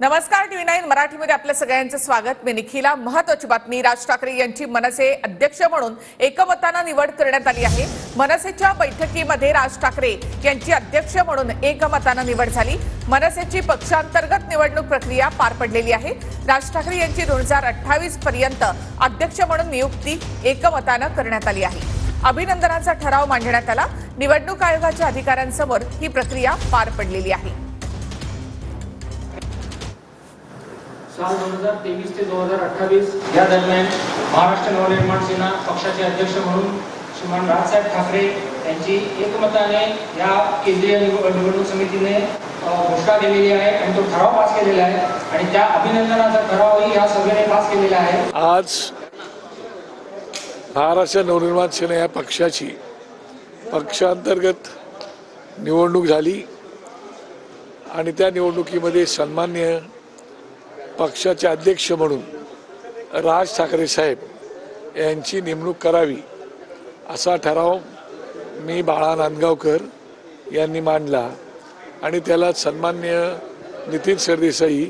नमस्कार, टी9 मराठीमध्ये आपल्या सगळ्यांचं स्वागत। मी निखिला। महत्त्वाची बातमी, राज ठाकरे यांची मनसे अध्यक्ष म्हणून एकमताने निवड करण्यात आली आहे। मनसेच्या बैठकीमध्ये राज ठाकरे यांची अध्यक्ष म्हणून एकमताने निवड झाली। मनसेची पक्षांतर्गत निवडणूक प्रक्रिया पार पडलेली आहे। राज ठाकरे यांची 2028 पर्यंत अध्यक्ष म्हणून नियुक्ती एकमताने करण्यात आली आहे। अभिनंदनाचा ठराव मांडण्यात आला। निवडणूक आयोगाच्या अधिकाऱ्यांसमोर ही प्रक्रिया पार पडलेली आहे। साल 2023 ते 2028 या दरम्यान महाराष्ट्र नवनिर्माण सेना पक्षाचे अध्यक्ष म्हणून श्रीमान राजसाहेब ठाकरे यांची एकमताने या केंद्रीय निवडणूक समितीने घोषणा केलेली आहे आणि तो ठराव पास केलेला आहे आणि त्या अभिनंदनाचा ठरावही या सभेने पास केलेला आहे। आज महाराष्ट्र नवनिर्माण सेना या पक्षाची पक्षांतर्गत निवडणूक झाली आणि त्या निवडणुकीमध्ये सन्माननीय पक्षाचे अध्यक्ष म्हणून राज ठाकरे साहेब यांची नेमणूक करावी असा ठराव मी बाळा नांदगावकर यांनी मांडला आणि त्याला सन्माननीय नितीन सरदेसाई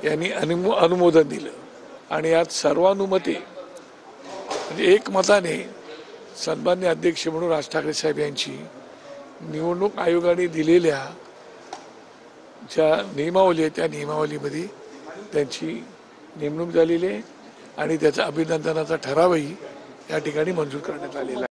यांनी अनुमोदन दिलं आणि यात सर्वानुमते म्हणजे एकमताने सन्माननीय अध्यक्ष म्हणून राज ठाकरे साहेब यांची निवडणूक आयोगाने दिलेल्या ज्या नियमावली आहे त्या नियमावलीमध्ये त्यांची नेमणूक झालेली आहे आणि त्याचा अभिनंदनाचा ठरावही या ठिकाणी मंजूर करण्यात आलेला आहे।